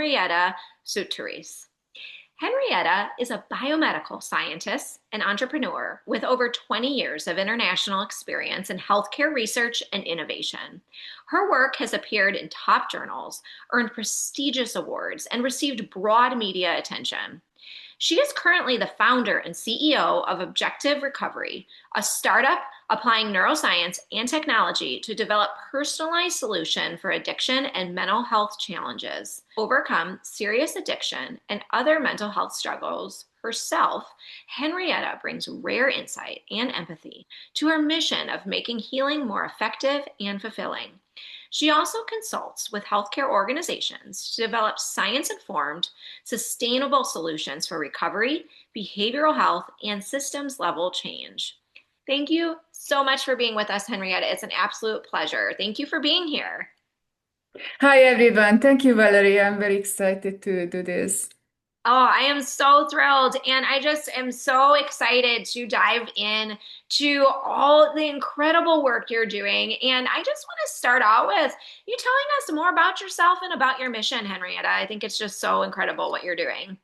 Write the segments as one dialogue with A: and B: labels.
A: Henrietta Szutorisz. Henrietta is a biomedical scientist and entrepreneur with over 20 years of international experience in healthcare research and innovation. Her work has appeared in top journals, earned prestigious awards, and received broad media attention. She is currently the founder and CEO of Objective Recovery, a startup applying neuroscience and technology to develop personalized solution for addiction and mental health challenges, overcome serious addiction and other mental health struggles. Herself, Henrietta brings rare insight and empathy to her mission of making healing more effective and fulfilling. She also consults with healthcare organizations to develop science-informed, sustainable solutions for recovery, behavioral health, and systems-level change. Thank you so much for being with us, Henrietta. It's an absolute pleasure. Thank you for being here.
B: Hi everyone. Thank you, Valerie. I'm very excited to do this.
A: Oh, I am so thrilled. And I just am so excited to dive in to all the incredible work you're doing. And I just want to start out with you telling us more about yourself and about your mission, Henrietta. I think it's just so incredible what you're doing.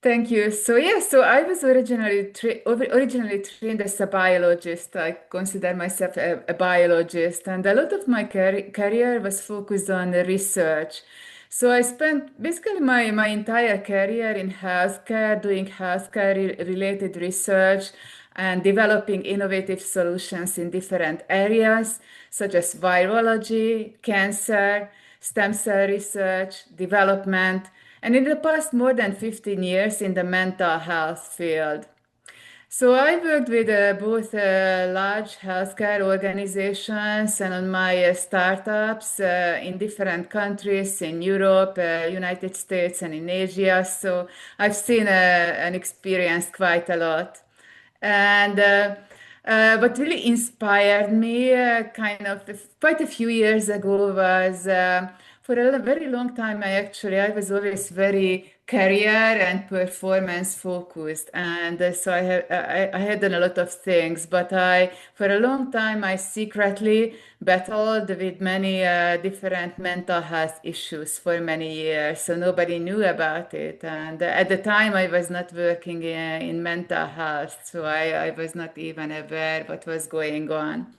B: Thank you. So I was originally trained as a biologist. I consider myself a biologist, and a lot of my career was focused on research. So I spent basically my entire career in healthcare, doing healthcare related research and developing innovative solutions in different areas, such as virology, cancer, stem cell research, development, and in the past more than 15 years in the mental health field. So I worked with both large healthcare organizations and on my startups in different countries in Europe, United States, and in Asia. So I've seen and experienced quite a lot. And what really inspired me quite a few years ago was for a very long time I was always very career and performance focused, and so I had done a lot of things, but I for a long time I secretly battled with many different mental health issues for many years, so nobody knew about it. And at the time I was not working in mental health, so I was not even aware what was going on.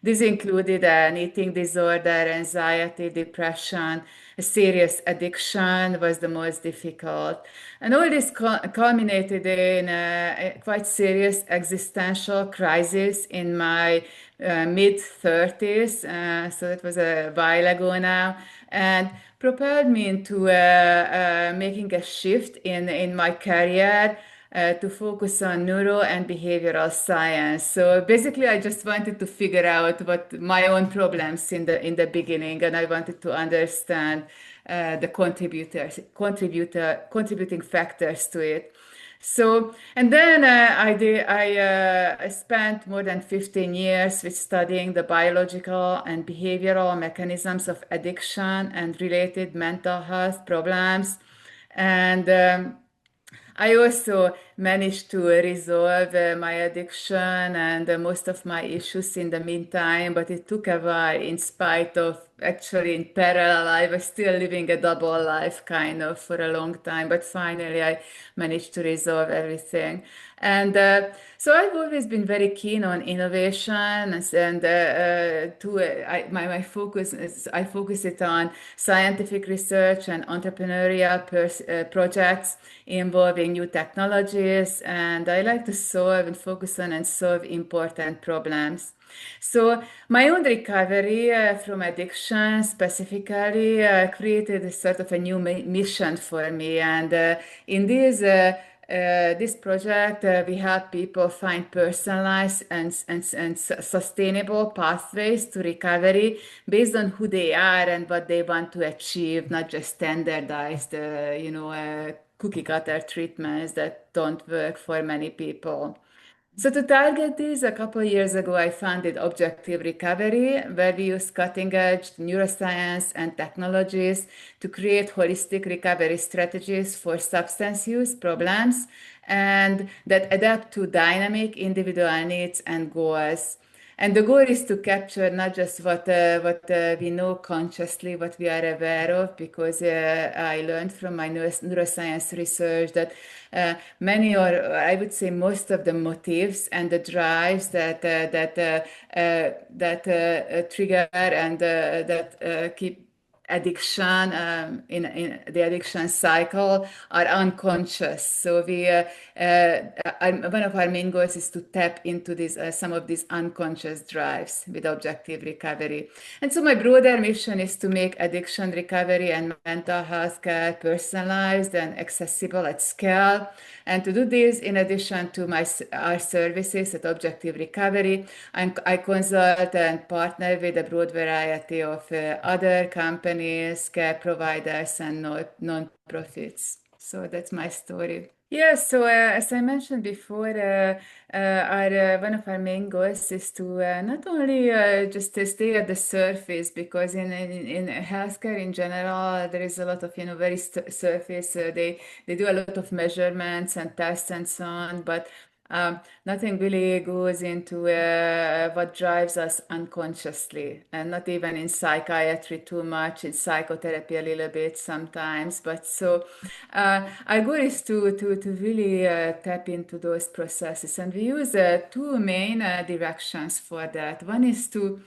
B: This included an eating disorder, anxiety, depression, a serious addiction was the most difficult. And all this culminated in a quite serious existential crisis in my mid 30s. So it was a while ago now. And propelled me into making a shift in my career to focus on neuro and behavioral science. So basically, I just wanted to figure out what my own problems in the beginning, and I wanted to understand the contributing factors to it. So, and then I spent more than 15 years with studying the biological and behavioral mechanisms of addiction and related mental health problems. And I also managed to resolve my addiction and most of my issues in the meantime, but it took a while in spite of actually in parallel. I was still living a double life kind of for a long time, but finally I managed to resolve everything. And so I've always been very keen on innovation, and my focus is I focus it on scientific research and entrepreneurial projects involving new technologies, and I like to solve and focus on and solve important problems. So my own recovery from addiction specifically created a sort of a new mission for me, and in this project, we help people find personalized and sustainable pathways to recovery based on who they are and what they want to achieve, not just standardized, cookie cutter treatments that don't work for many people. So to target this, a couple of years ago, I founded Objective Recovery, where we use cutting-edge neuroscience and technologies to create holistic recovery strategies for substance use problems and that adapt to dynamic individual needs and goals. And the goal is to capture not just what we know consciously, what we are aware of, because I learned from my neuroscience research that many, or I would say most of the motives and the drives that trigger and that keep addiction in the addiction cycle are unconscious. So one of our main goals is to tap into these some of these unconscious drives with objective recovery. And so my broader mission is to make addiction recovery and mental health care personalized and accessible at scale. And to do this, in addition to our services at Objective Recovery, I consult and partner with a broad variety of other companies, care providers, and non-profits. So that's my story. Yeah, so as I mentioned before, one of our main goals is to not only just to stay at the surface, because in healthcare in general, there is a lot of, very surface. They do a lot of measurements and tests and so on, but nothing really goes into what drives us unconsciously, and not even in psychiatry too much, in psychotherapy a little bit sometimes. But so our goal is to really tap into those processes, and we use two main directions for that. One is to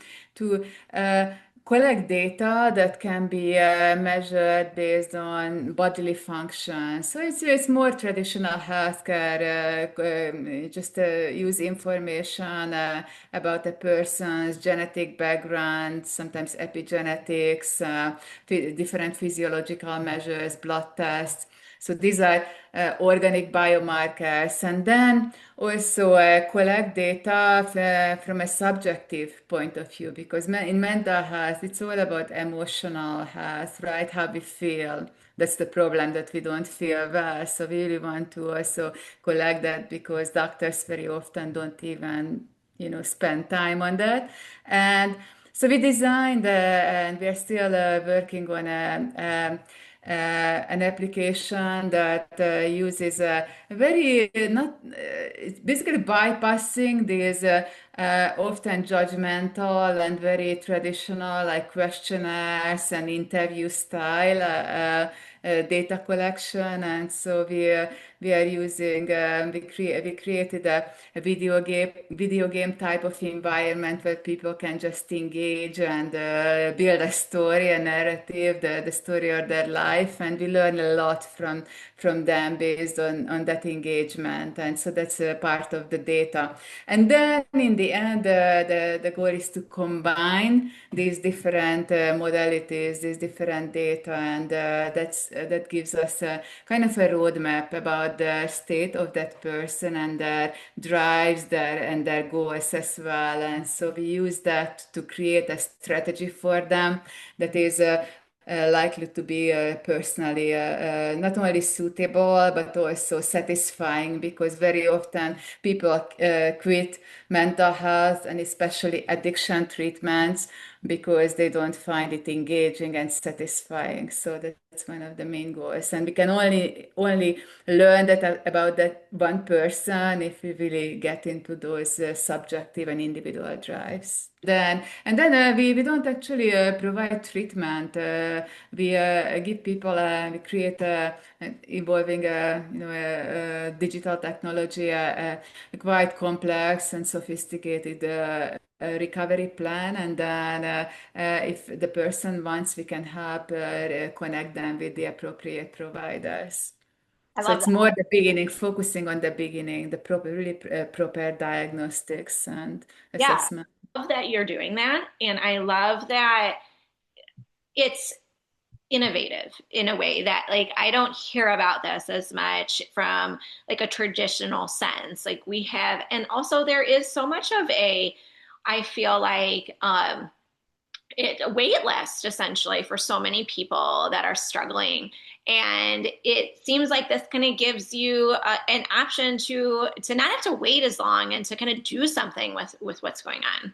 B: collect data that can be measured based on bodily function. So it's more traditional healthcare, just use information about a person's genetic background, sometimes epigenetics, different physiological measures, blood tests. So these are organic biomarkers, and then also collect data from a subjective point of view, because in mental health, it's all about emotional health, right? How we feel. That's the problem, that we don't feel well. So we really want to also collect that, because doctors very often don't even, spend time on that. And so we designed, and we are still working on an application that uses a very not it's basically bypassing these often judgmental and very traditional, like questionnaires and interview style data collection. And so we are using we created a video game type of environment where people can just engage and build a story, a narrative, the story of their life, and we learn a lot from them based on that engagement. And so that's a part of the data. And then in the end, the goal is to combine these different modalities, these different data, and that gives us a kind of a roadmap about the state of that person and their drives and their goals as well. And so we use that to create a strategy for them that is likely to be personally not only suitable but also satisfying, because very often people quit mental health and especially addiction treatments because they don't find it engaging and satisfying. So that's one of the main goals, and we can only learn that about that one person if we really get into those subjective and individual drives. Then we don't actually provide treatment. We give people we create involving digital technology a quite complex and sophisticated recovery plan, and then if the person wants, we can help connect them with the appropriate providers.
A: I
B: So
A: love
B: it's more the beginning, focusing on the beginning, the proper diagnostics and
A: Yeah,
B: assessment.
A: I love that you're doing that. And I love that it's innovative in a way that like I don't hear about this as much from like a traditional sense. Like we have, and also there is so much of a, I feel like a wait list essentially for so many people that are struggling. And it seems like this kind of gives you an option to not have to wait as long and to kind of do something with what's going on.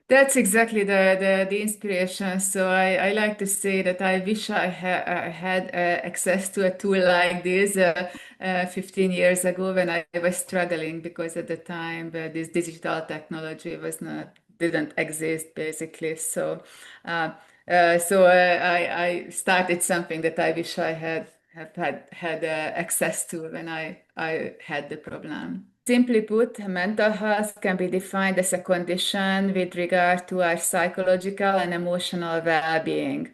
B: That's exactly the inspiration. So I like to say that I wish I had access to a tool like this 15 years ago when I was struggling because at the time this digital technology was not didn't exist basically. I started something that I wish I had access to when I had the problem. Simply put, mental health can be defined as a condition with regard to our psychological and emotional well-being.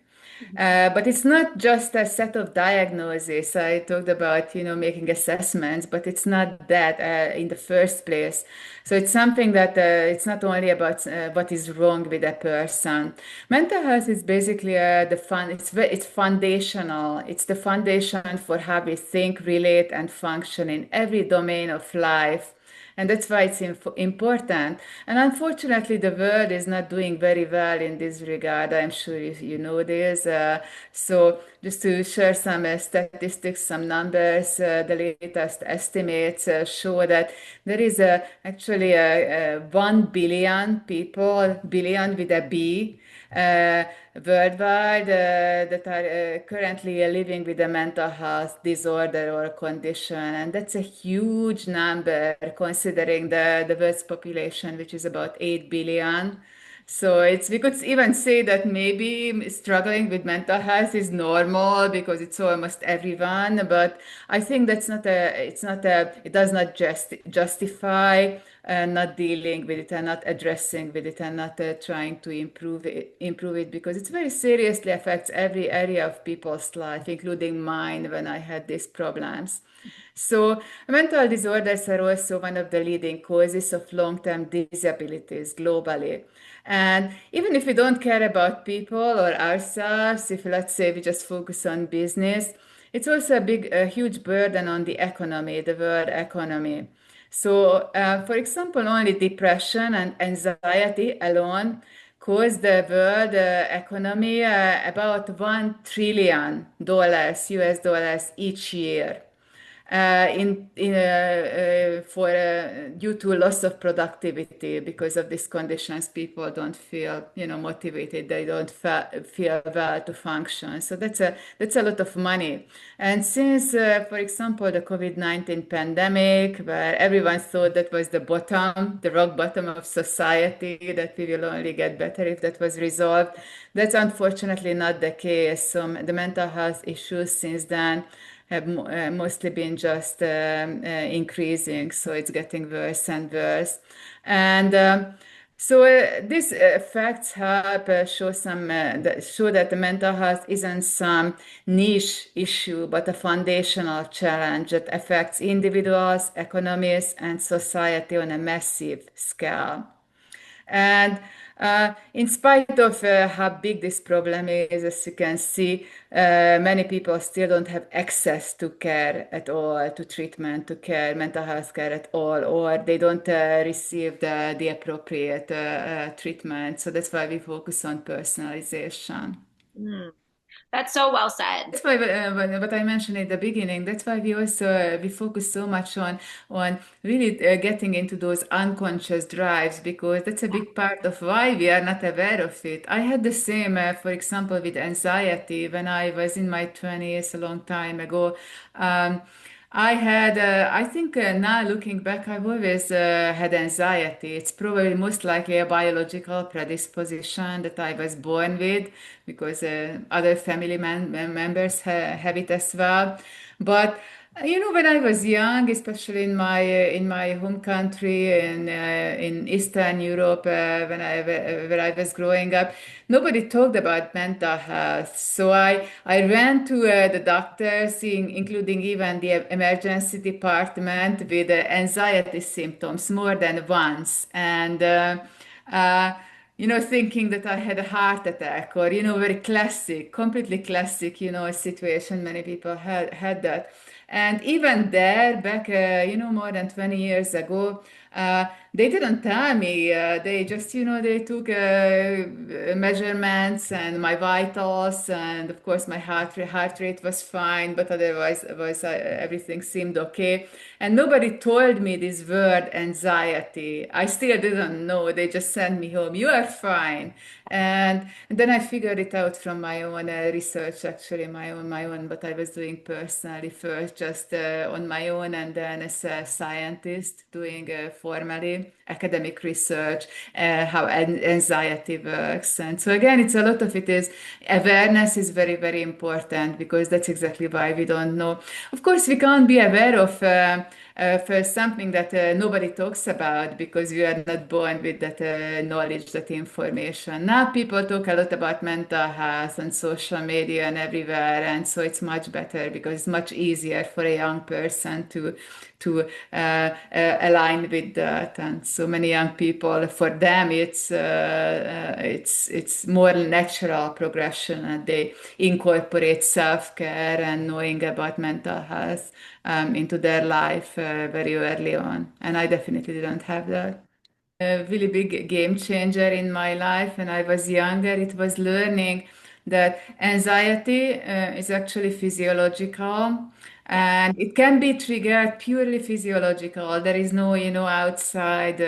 B: But it's not just a set of diagnoses. I talked about, making assessments, but it's not that in the first place. So it's something that it's not only about what is wrong with a person. Mental health is basically it's foundational. It's the foundation for how we think, relate, and function in every domain of life. And that's why it's important. And unfortunately, the world is not doing very well in this regard. I'm sure you know this. So, just to share some statistics, some numbers, the latest estimates show that there is actually 1 billion people, billion with a B, uh, worldwide that are currently living with a mental health disorder or condition. And that's a huge number considering the world's population, which is about 8 billion. So we could even say that maybe struggling with mental health is normal because it's almost everyone. But I think it does not justify not dealing with it and not addressing with it and not trying to improve it because it very seriously affects every area of people's life, including mine when I had these problems. So, mental disorders are also one of the leading causes of long-term disabilities globally. And even if we don't care about people or ourselves, if let's say we just focus on business, it's also a huge burden on the economy, the world economy. So, for example, only depression and anxiety alone cause the world economy about $1 trillion US dollars each year in for due to loss of productivity because of these conditions. People don't feel motivated. They don't feel well to function. So that's a lot of money. And since, for example, the COVID-19 pandemic, where everyone thought that was the bottom, the rock bottom of society, that we will only get better if that was resolved. That's unfortunately not the case. So the mental health issues since then have mostly been just increasing, so it's getting worse and worse. And these facts help show that the mental health isn't some niche issue, but a foundational challenge that affects individuals, economies, and society on a massive scale. And in spite of how big this problem is, as you can see, many people still don't have access to care at all, to treatment, to care, mental health care at all, or they don't receive the appropriate treatment. So that's why we focus on personalization.
A: Mm, that's so well said.
B: That's why what I mentioned at the beginning. That's why we also we focus so much on really getting into those unconscious drives because that's a big part of why we are not aware of it. I had the same, for example, with anxiety when I was in my 20s a long time ago. Um, I think now looking back, I've always had anxiety. It's probably most likely a biological predisposition that I was born with because other family members have it as well. But when I was young, especially in my home country in Eastern Europe, where I was growing up, nobody talked about mental health. So I ran to the doctors, including even the emergency department, with anxiety symptoms more than once, and. Uh, thinking that I had a heart attack or, very classic, completely classic, situation. Many people had that. And even there, back, more than 20 years ago, They didn't tell me. They just, they took measurements and my vitals, and of course my heart rate was fine, but otherwise everything seemed okay. And nobody told me this word anxiety. I still didn't know. They just sent me home. You are fine. And then I figured it out from my own research, actually, my own, what I was doing personally first, just on my own, and then as a scientist doing formally academic research, how anxiety works. And so again, it's a lot of it is awareness is very, very important because that's exactly why we don't know. Of course, we can't be aware of. For something that nobody talks about because we are not born with that knowledge, that information. Now people talk a lot about mental health on social media and everywhere, and so it's much better because it's much easier for a young person to align with that. And so many young people, for them, it's more natural progression, and they incorporate self-care and knowing about mental health into their life very early on. And I definitely didn't have that. A really big game changer in my life when I was younger. It was learning that anxiety is actually physiological and it can be triggered purely physiological. There is no, outside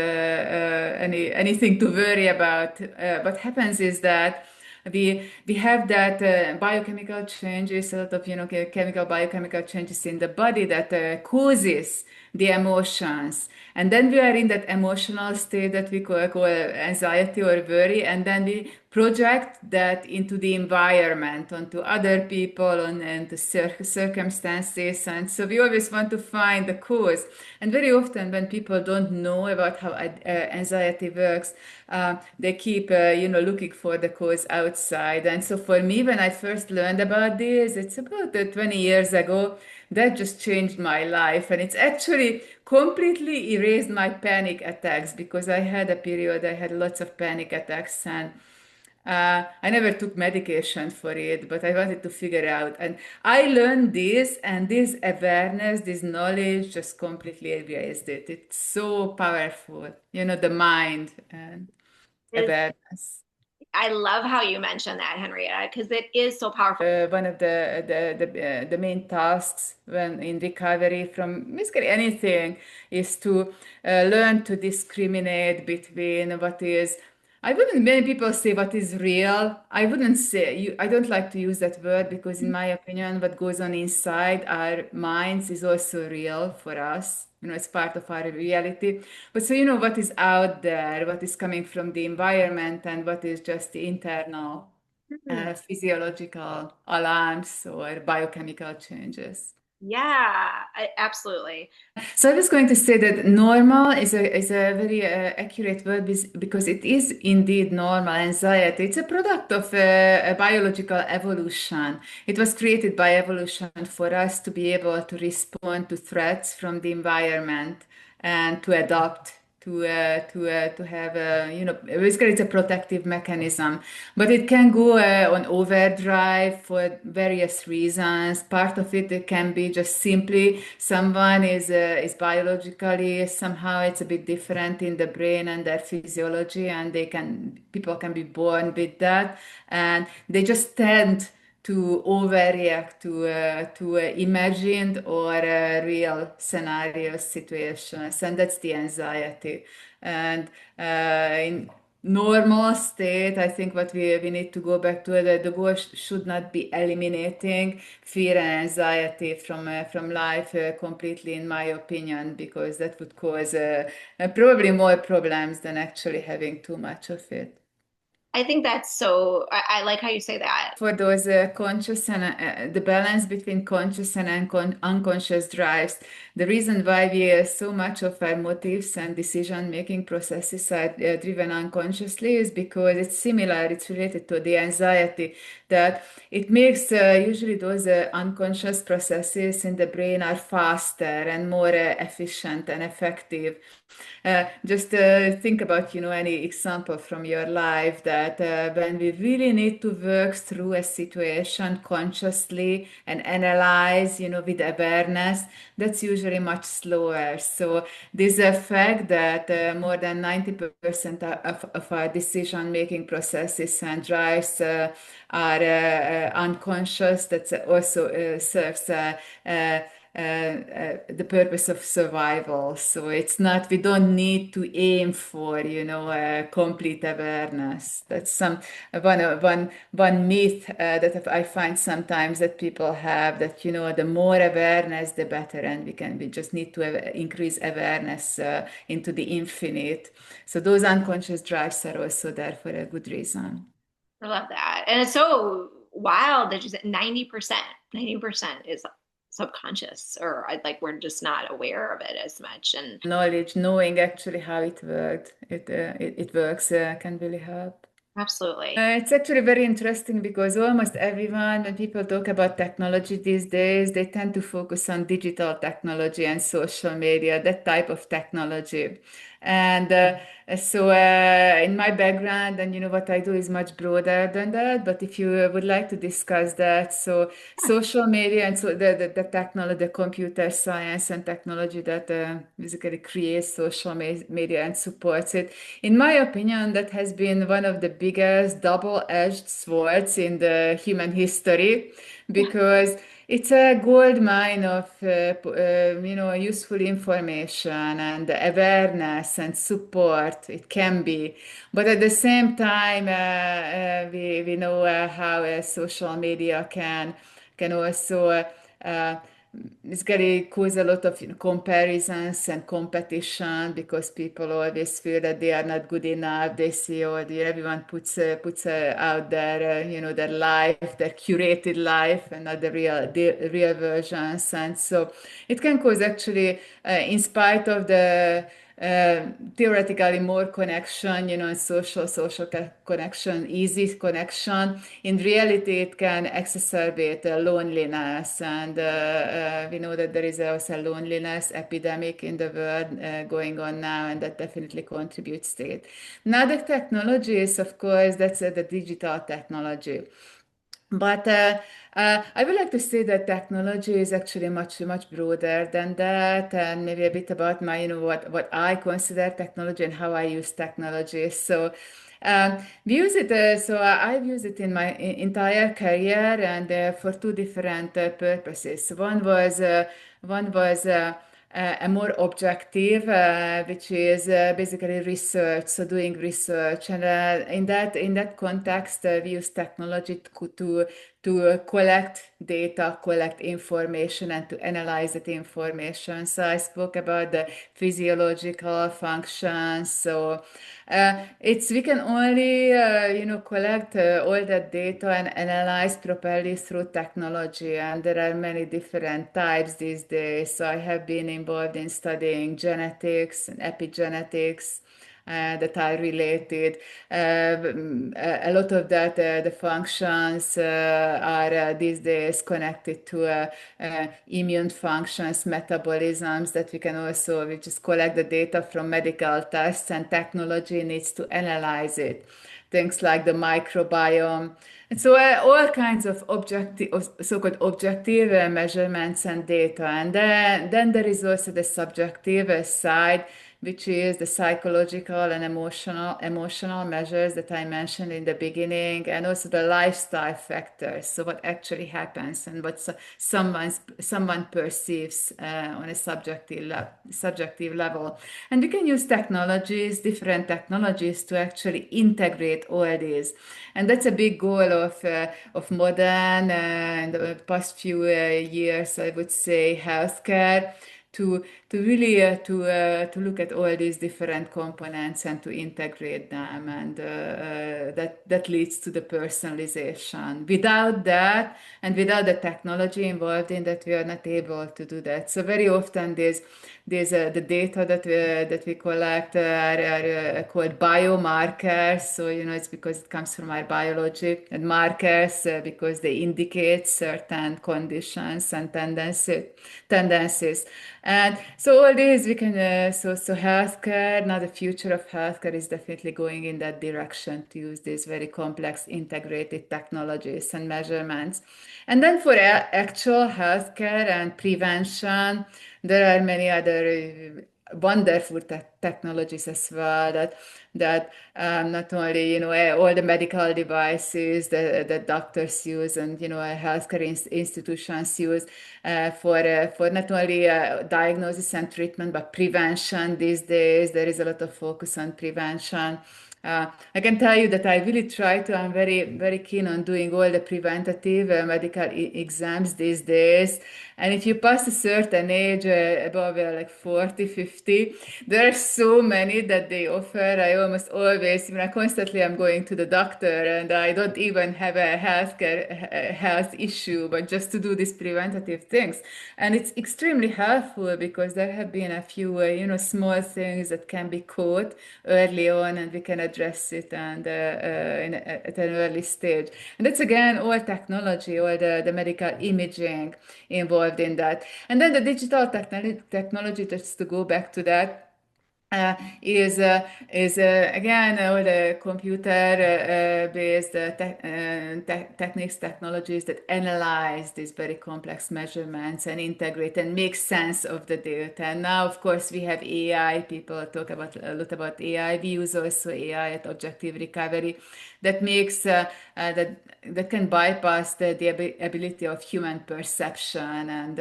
B: anything to worry about. What happens is that we have that biochemical changes, a lot of chemical biochemical changes in the body that causes the emotions, and then we are in that emotional state that we call anxiety or worry, and then we project that into the environment, onto other people, and the circumstances, and so we always want to find the cause. And very often when people don't know about how anxiety works, they keep looking for the cause outside. And so for me, when I first learned about this, it's about 20 years ago, that just changed my life. And it's actually completely erased my panic attacks because I had a period, I had lots of panic attacks, and I never took medication for it, but I wanted to figure out. And I learned this, and this awareness, this knowledge just completely erased it. It's so powerful, the mind and
A: Is
B: awareness.
A: I love how you mentioned that, Henrietta, because it is so powerful.
B: One of the main tasks when in recovery from basically anything is to learn to discriminate between what is. I wouldn't. Many people say what is real. I wouldn't say you. I don't like to use that word because, in my opinion, what goes on inside our minds is also real for us. It's part of our reality. But so what is out there, what is coming from the environment, and what is just the internal
A: Mhm.
B: physiological alarms or biochemical changes.
A: Yeah, absolutely.
B: So I was going to say that normal is a very accurate word because it is indeed normal. Anxiety. It's a product of a biological evolution. It was created by evolution for us to be able to respond to threats from the environment and to adapt. To have basically it's a protective mechanism, but it can go on overdrive for various reasons. Part of it can be just simply someone is biologically somehow it's a bit different in the brain and their physiology, and people can be born with that, and they just tend to overreact to imagined or real scenario situations, and that's the anxiety. And in normal state, I think what we need to go back to the goal should not be eliminating fear and anxiety from life completely, in my opinion, because that would cause probably more problems than actually having too much of it.
A: I think that's so, I like how you say that.
B: For those conscious and the balance between conscious and unconscious drives, the reason why so much of our motives and decision making processes are driven unconsciously is because it's similar, it's related to the anxiety, that it makes usually those unconscious processes in the brain are faster and more efficient and effective. Just think about, any example from your life that that when we really need to work through a situation consciously and analyze, with awareness, that's usually much slower. So this fact that more than 90% of our decision-making processes and drives are unconscious, that also serves the purpose of survival. So it's not, we don't need to aim for, complete awareness. That's one myth that I find sometimes that people have, that, the more awareness, the better. And we just need to increase awareness into the infinite. So those unconscious drives are also there for a good reason.
A: I love that. And it's so wild that you said 90%, 90% is subconscious, or like we're just not aware of it as much. And
B: Knowledge, knowing actually how it worked, it works, can really help.
A: absolutely.
B: It's actually very interesting because almost everyone, when people talk about technology these days, they tend to focus on digital technology and social media, that type of technology. And in my background, and what I do is much broader than that. But if you would like to discuss that, so social media and so the technology, the computer science and technology that basically creates social media and supports it. In my opinion, that has been one of the biggest double-edged swords in the human history
A: Yeah.
B: because it's a gold mine of useful information and awareness and support. It can be, but at the same time, we know how social media can also it's going to cause a lot of comparisons and competition because people always feel that they are not good enough. They see, oh, everyone puts out their their life, their curated life, and not the real versions. And so it can cause actually, in spite of the theoretically more connection, and connection, easy connection. In reality, it can exacerbate loneliness, and we know that there is also a loneliness epidemic in the world going on now, and that definitely contributes to it. Now, the technologies, of course, that's the digital technology. But I would like to say that technology is actually much broader than that, and maybe a bit about what I consider technology and how I use technology. So we use it. I've used it in my entire career, and for two different purposes. One was a more objective, which is basically research, so doing research, and in that context, we use technology to collect data, collect information, and to analyze that information. So I spoke about the physiological functions. So it's we can only collect all that data and analyze properly through technology, and there are many different types these days. So I have been involved in studying genetics and epigenetics that are related. A lot of that, the functions are these days connected to immune functions, metabolisms that we just collect the data from medical tests, and technology needs to analyze it. Things like the microbiome. And so all kinds of so-called objective measurements and data. And then there is also the subjective side, which is the psychological and emotional measures that I mentioned in the beginning, and also the lifestyle factors. So what actually happens and what someone perceives on a subjective level. And we can use different technologies, to actually integrate all these. And that's a big goal of modern in the past few years, I would say, healthcare, to really to look at all these different components and to integrate them, and that leads to the personalization. Without that, and without the technology involved in that, we are not able to do that. So very often there's the data that we collect are called biomarkers. So it's because it comes from our biology, and markers because they indicate certain conditions and tendencies. And so all this we can so healthcare, now the future of healthcare is definitely going in that direction to use these very complex integrated technologies and measurements. And then for actual healthcare and prevention, there are many other wonderful technologies as well that not only all the medical devices that doctors use and healthcare institutions use for not only diagnosis and treatment but prevention. These days there is a lot of focus on prevention. I can tell you that I really try to. I'm very keen on doing all the preventative medical exams these days. And if you pass a certain age, above like 40, 50, there are so many that they offer. I almost always, I constantly am going to the doctor and I don't even have a health issue, but just to do these preventative things. And it's extremely helpful because there have been a few, small things that can be caught early on and we can address it and at an early stage. And that's again all technology, all the medical imaging involved in that. And then the digital technology, just to go back to that, uh, is again all the computer based techniques, technologies that analyze these very complex measurements and integrate and make sense of the data. And now, of course, we have AI. People talk about a lot about AI. We use also AI at objective recovery that makes that can bypass the ability of human perception and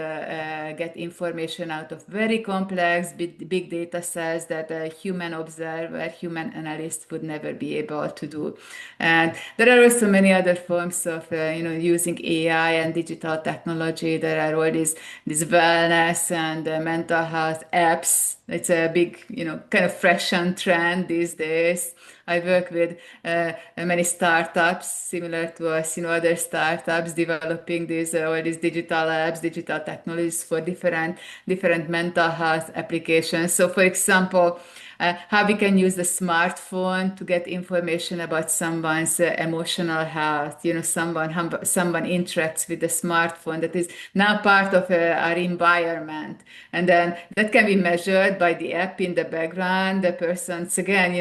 B: get information out of very complex big data sets that a human observer, human analyst would never be able to do. And there are also many other forms of using AI and digital technology. There are all these wellness and mental health apps. It's a big, kind of fashion trend these days. I work with many startups similar to us, other startups developing all these digital apps, digital technologies for different mental health applications. So, for example, how we can use the smartphone to get information about someone's emotional health. Someone interacts with the smartphone that is now part of our environment, and then that can be measured by the app in the background. The person's again,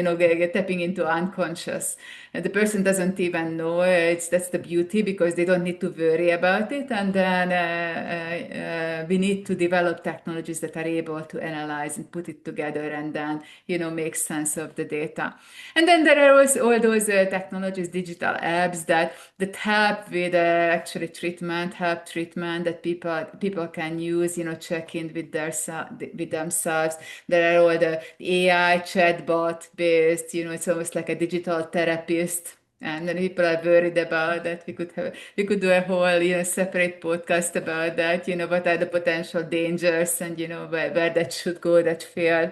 B: tapping into unconscious. And the person doesn't even know. That's the beauty because they don't need to worry about it. And then we need to develop technologies that are able to analyze and put it together and then make sense of the data. And then there are also all those technologies, digital apps that help with actually help treatment that people can use, check in with themselves. There are all the AI chatbot based, it's almost like a digital therapist. And then people are worried about that. We could do a whole, separate podcast about that, what are the potential dangers and, where that should go, that field.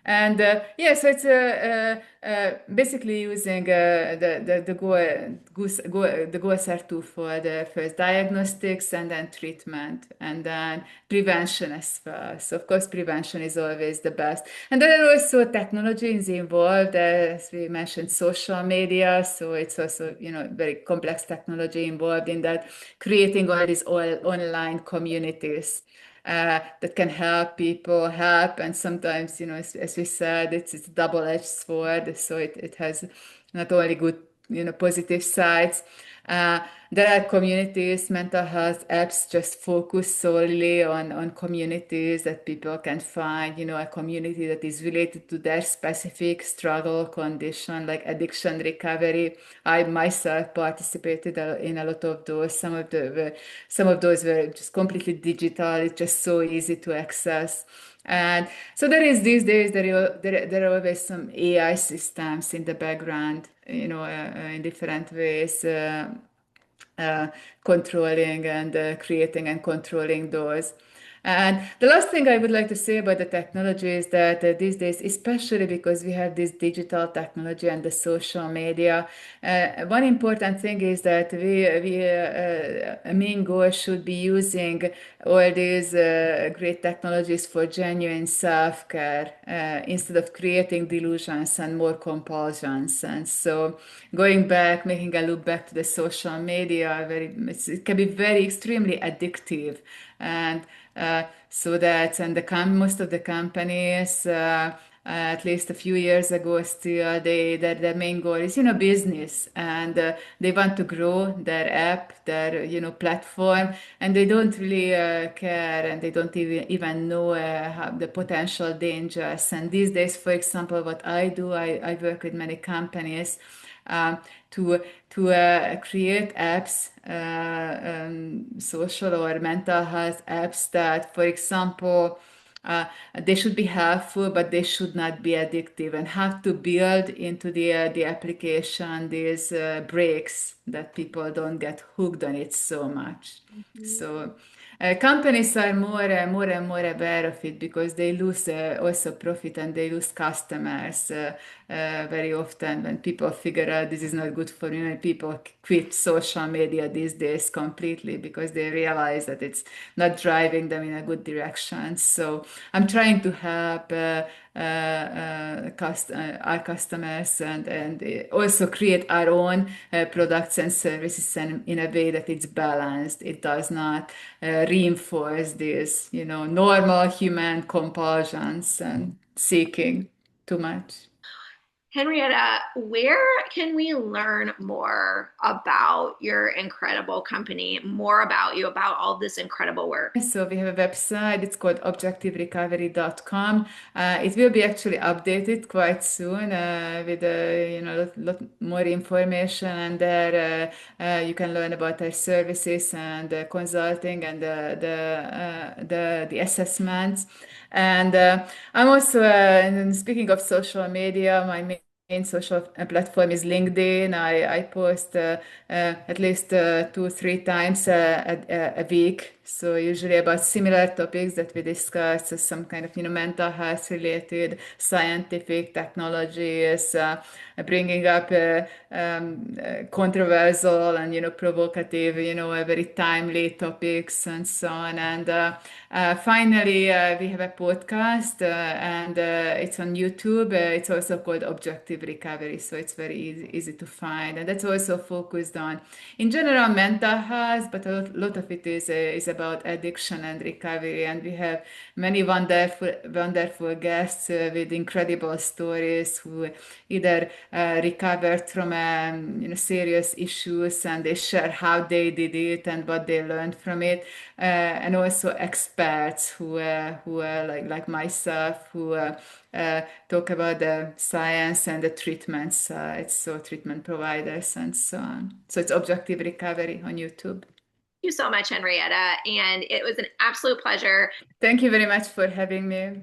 B: And yeah, so it's basically using the goals are twofold. First diagnostics and then treatment and then prevention as well. So of course prevention is always the best. And there are also technologies involved, as we mentioned, social media. So it's also very complex technology involved in that, creating all these online communities that can help people help. And sometimes, as we said, it's a double-edged sword. So it has not only good, positive sides. Uh, there are communities, mental health apps just focus solely on communities that people can find, a community that is related to their specific struggle condition, like addiction recovery. I myself participated in a lot of those. Some of those were just completely digital. It's just so easy to access. And so there is these days there are always some AI systems in the background, in different ways, uh, controlling and creating and controlling those. And the last thing I would like to say about the technology is that these days, especially because we have this digital technology and the social media, one important thing is that a main goal should be using all these great technologies for genuine self-care instead of creating delusions and more compulsions. And so going back, making a look back to the social media, it can be very extremely addictive. And So that, and most of the companies, at least a few years ago, still their main goal is, business, and they want to grow their app, their, platform, and they don't really care, and they don't even know how the potential dangers. And these days, for example, what I do, I work with many companies um, to create apps, social or mental health apps that, for example, uh, they should be helpful, but they should not be addictive, and have to build into the application these breaks that people don't get hooked on it so much. So companies are more and more aware of it because they lose also profit, and they lose customers very often when people figure out this is not good for you, and people quit social media these days completely because they realize that it's not driving them in a good direction. So I'm trying to help our customers, and also create our own products and services in a way that it's balanced. It does not reinforce this, normal human compulsions and seeking too much.
A: Henrietta, where can we learn more about your incredible company, more about you, about all this incredible work?
B: So we have a website, it's called objectiverecovery.com. It will be actually updated quite soon with lot more information, and there you can learn about our services and consulting and the assessments. And I'm also, and speaking of social media, my main social platform is LinkedIn. I post at least 2, 3 times a week. So usually about similar topics that we discussed, some kind of mental health related, scientific technologies, bringing up controversial and provocative, very timely topics and so on. And finally, we have a podcast, and it's on YouTube. It's also called Objective Recovery, so it's very easy to find, and that's also focused on, in general, mental health, but a lot of it is about addiction and recovery. And we have many wonderful guests with incredible stories who either recovered from serious issues, and they share how they did it and what they learned from it, and also experts who like myself, who talk about the science and the treatment side, so treatment providers and so on. So it's Objective Recovery on YouTube.
A: Thank you so much, Henrietta. And it was an absolute pleasure.
B: Thank you very much for having me.